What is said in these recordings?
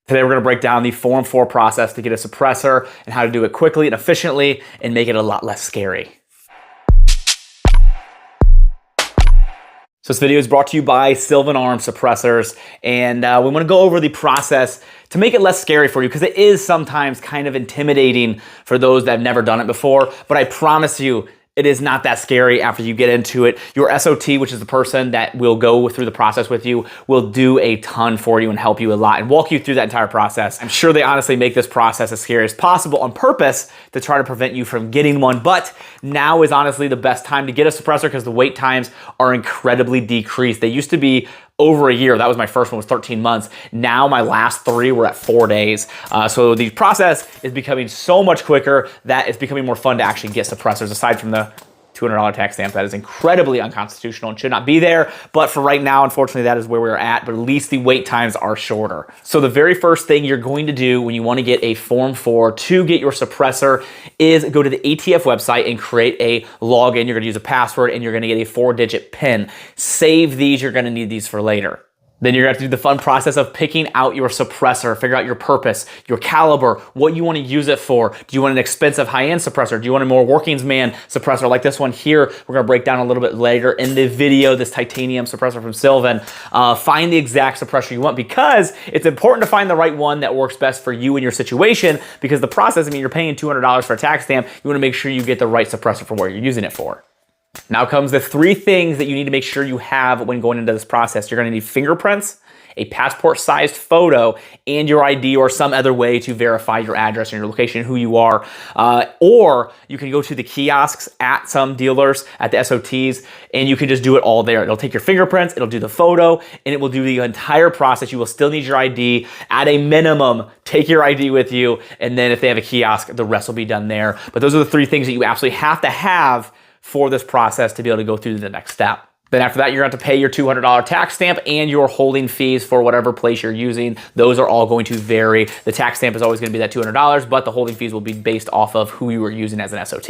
Today we're going to break down the Form 4 process to get a suppressor and how to do it quickly and efficiently and make it a lot less scary. So this video is brought to you by Firearms suppressors, and we want to go over the process to make it less scary for you, because it is sometimes kind of intimidating for those that have never done it before, but I promise you, it is not that scary after you get into it. Your SOT, which is the person that will go through the process with you, will do a ton for you and help you a lot and walk you through that entire process. I'm sure they honestly make this process as scary as possible on purpose to try to prevent you from getting one, but now is honestly the best time to get a suppressor because the wait times are incredibly decreased. They used to be over a year. That was my first one, was 13 months. Now my last 3 were at 4 days. So the process is becoming so much quicker that it's becoming more fun to actually get suppressors, aside from the $200 tax stamp. That is incredibly unconstitutional and should not be there. But for right now, unfortunately, that is where we're at, but at least the wait times are shorter. So the very first thing you're going to do when you want to get a Form 4 to get your suppressor is go to the ATF website and create a login. You're going to use a password and you're going to get a 4-digit PIN. Save these. You're going to need these for later. Then you're going to have to do the fun process of picking out your suppressor, figure out your purpose, your caliber, what you want to use it for. Do you want an expensive high-end suppressor? Do you want a more working's man suppressor like this one here? We're going to break down a little bit later in the video, this titanium suppressor from Sylvan. Find the exact suppressor you want, because it's important to find the right one that works best for you and your situation, because the process, I mean, you're paying $200 for a tax stamp. You want to make sure you get the right suppressor for what you're using it for. Now comes the 3 things that you need to make sure you have when going into this process. You're going to need fingerprints, a passport-sized photo, and your ID or some other way to verify your address and your location, who you are. Or you can go to the kiosks at some dealers, at the SOTs, and you can just do it all there. It'll take your fingerprints, it'll do the photo, and it will do the entire process. You will still need your ID. At a minimum, take your ID with you, and then if they have a kiosk, the rest will be done there. But those are the 3 things that you absolutely have to have for this process to be able to go through to the next step. Then after that, you're going to have to pay your $200 tax stamp and your holding fees for whatever place you're using. Those are all going to vary. The tax stamp is always going to be that $200, but the holding fees will be based off of who you were using as an SOT.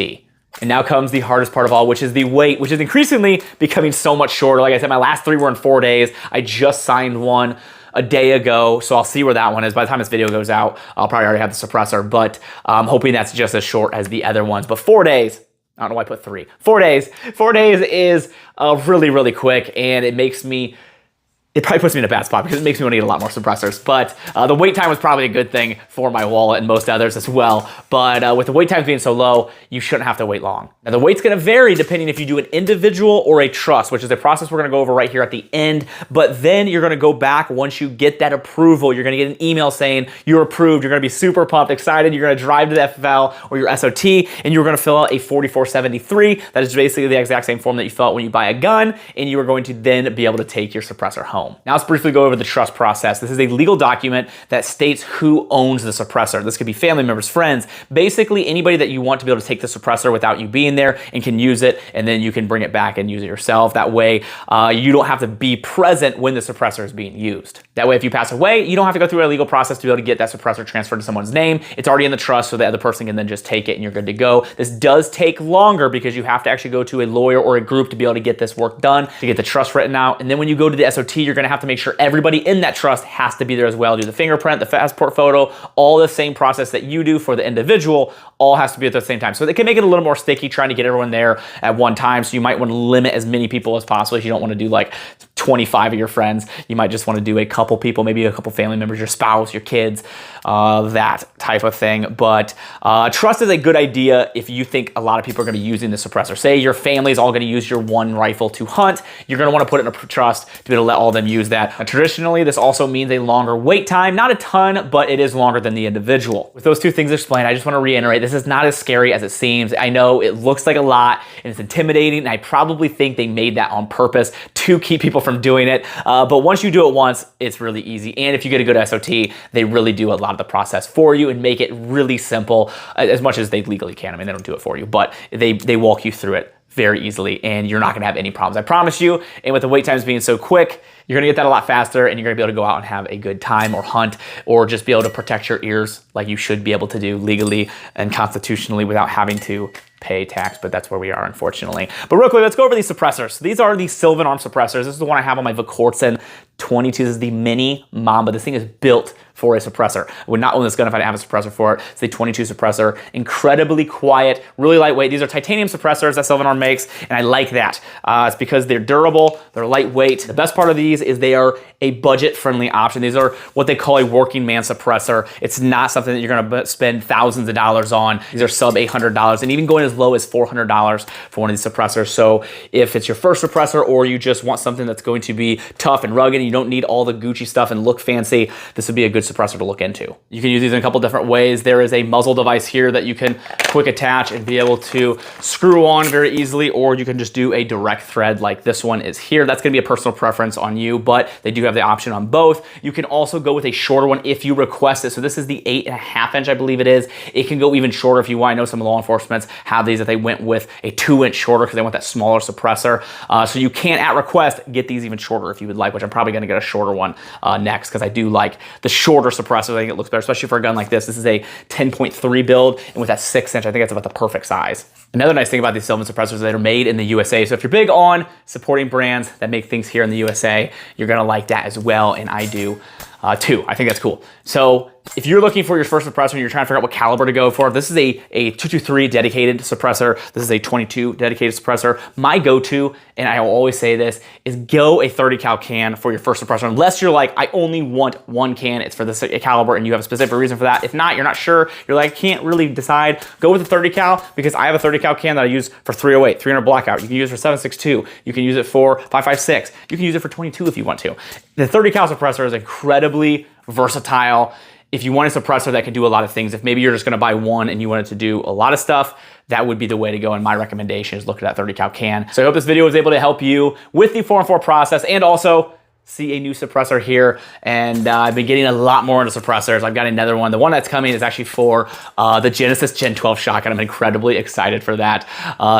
And now comes the hardest part of all, which is the wait, which is increasingly becoming so much shorter. Like I said, my last 3 were in 4 days. I just signed one a day ago, so I'll see where that one is. By the time this video goes out, I'll probably already have the suppressor, but I'm hoping that's just as short as the other ones. But 4 days, I don't know why I put 3. 4 days. 4 days is really, really quick, and it probably puts me in a bad spot because it makes me want to get a lot more suppressors. But the wait time was probably a good thing for my wallet and most others as well. But with the wait times being so low, you shouldn't have to wait long. Now the wait's going to vary depending if you do an individual or a trust, which is a process we're going to go over right here at the end. But then you're going to go back once you get that approval. You're going to get an email saying you're approved. You're going to be super pumped, excited. You're going to drive to the FFL or your SOT, and you're going to fill out a 4473. That is basically the exact same form that you fill out when you buy a gun, and you are going to then be able to take your suppressor home. Now let's briefly go over the trust process. This is a legal document that states who owns the suppressor. This could be family members, friends, basically anybody that you want to be able to take the suppressor without you being there and can use it, and then you can bring it back and use it yourself. That way, you don't have to be present when the suppressor is being used. That way, if you pass away, you don't have to go through a legal process to be able to get that suppressor transferred to someone's name. It's already in the trust, so the other person can then just take it and you're good to go. This does take longer because you have to actually go to a lawyer or a group to be able to get this work done, to get the trust written out. And then when you go to the SOT, you're going to have to make sure everybody in that trust has to be there as well. Do the fingerprint, the passport photo, all the same process that you do for the individual, all has to be at the same time. So they can make it a little more sticky trying to get everyone there at one time. So you might want to limit as many people as possible. If you don't want to do like 25 of your friends, you might just want to do a couple people, maybe a couple family members, your spouse, your kids, that type of thing. But trust is a good idea if you think a lot of people are going to be using the suppressor. Say your family is all going to use your one rifle to hunt. You're going to want to put it in a trust to be able to let all of them use that. Now, traditionally, this also means a longer wait time. Not a ton, but it is longer than the individual. With those 2 things explained, I just want to reiterate, this is not as scary as it seems. I know it looks like a lot and it's intimidating, and I probably think they made that on purpose to keep people from doing it. But once you do it once, it's really easy. And if you get a good SOT, they really do a lot of the process for you and make it really simple, as much as they legally can. I mean, they don't do it for you, but they walk you through it very easily, and you're not going to have any problems, I promise you. And with the wait times being so quick, you're going to get that a lot faster, and you're going to be able to go out and have a good time or hunt, or just be able to protect your ears like you should be able to do legally and constitutionally without having to pay tax, but that's where we are, unfortunately. But real quick, let's go over these suppressors. So these are the Sylvan Arms suppressors. This is the one I have on my Vikortsen 22. This is the Mini Mamba. This thing is built for a suppressor. I would not own this gun if I didn't have a suppressor for it. It's a 22 suppressor, incredibly quiet, really lightweight. These are titanium suppressors that Sylvan Arms makes, and I like that. It's because they're durable, they're lightweight. The best part of these is they are a budget-friendly option. These are what they call a working man suppressor. It's not something that you're gonna spend thousands of dollars on. These are sub $800, and even going as low as $400 for one of these suppressors. So if it's your first suppressor, or you just want something that's going to be tough and rugged, and you don't need all the Gucci stuff and look fancy, this would be a good suppressor to look into. You can use these in a couple different ways. There is a muzzle device here that you can quick attach and be able to screw on very easily, or you can just do a direct thread like this one is here. That's gonna be a personal preference on you, but they do have the option on both. You can also go with a shorter one if you request it. So this is the 8.5 inch, I believe it is. It can go even shorter if you want. I know some law enforcements have these that they went with a 2 inch shorter because they want that smaller suppressor. So you can, at request, get these even shorter if you would like, which I'm probably gonna get a shorter one next because I do like the shorter suppressor. I think it looks better, especially for a gun like this. This is a 10.3 build, and with that 6 inch, I think that's about the perfect size. Another nice thing about these Sylvan suppressors is that are made in the USA. So if you're big on supporting brands that make things here in the USA, you're gonna like that as well, and I do too. I think that's cool. So if you're looking for your first suppressor and you're trying to figure out what caliber to go for, this is a 223 dedicated suppressor. This is a 22 dedicated suppressor. My go-to, and I will always say this, is go a 30 cal can for your first suppressor, unless you're like, I only want one can, it's for this caliber, and you have a specific reason for that. If not, you're not sure, you're like, I can't really decide, go with a 30 cal, because I have a 30 cal can that I use for 308, 300 blackout. You can use it for 7.62. You can use it for 5.56. You can use it for 22 if you want to. The 30 cal suppressor is incredibly versatile. If you want a suppressor that can do a lot of things, if maybe you're just gonna buy one and you want it to do a lot of stuff, that would be the way to go, and my recommendation is look at that 30 cal can. So I hope this video was able to help you with the 4-on-4 process, and also see a new suppressor here. And I've been getting a lot more into suppressors. I've got another one. The one that's coming is actually for the Genesis Gen 12 shotgun. I'm incredibly excited for that.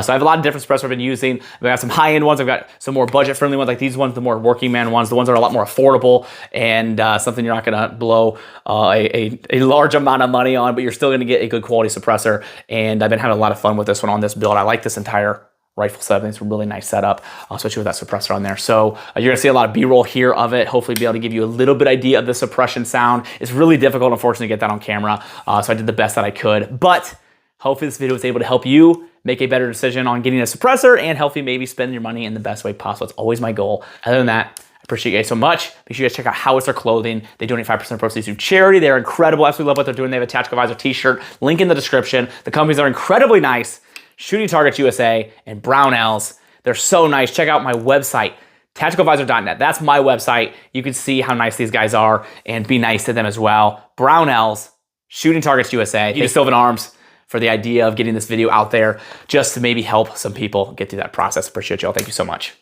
So I have a lot of different suppressors I've been using. I've got some high-end ones. I've got some more budget-friendly ones like these ones, the more working man ones, the ones that are a lot more affordable, and something you're not gonna blow a large amount of money on, but you're still gonna get a good quality suppressor. And I've been having a lot of fun with this one on this build. I like this entire rifle setup. It's a really nice setup, especially with that suppressor on there. So you're gonna see a lot of B-roll here of it, hopefully be able to give you a little bit idea of the suppression sound. It's really difficult, unfortunately, to get that on camera, so I did the best that I could. But hopefully this video was able to help you make a better decision on getting a suppressor and help you maybe spend your money in the best way possible. It's always my goal. Other than that, I appreciate you guys so much. Make sure you guys check out Howitzer Clothing. They donate 5% of proceeds to charity. They're incredible. Absolutely love what they're doing. They have a Tactical Advisor t-shirt. Link in the description. The companies are incredibly nice. Shooting Targets USA and Brownells. They're so nice. Check out my website, tacticaladvisor.net. That's my website. You can see how nice these guys are and be nice to them as well. Brownells, Shooting Targets USA. Thank you to Sylvan Arms for the idea of getting this video out there just to maybe help some people get through that process. Appreciate y'all. Thank you so much.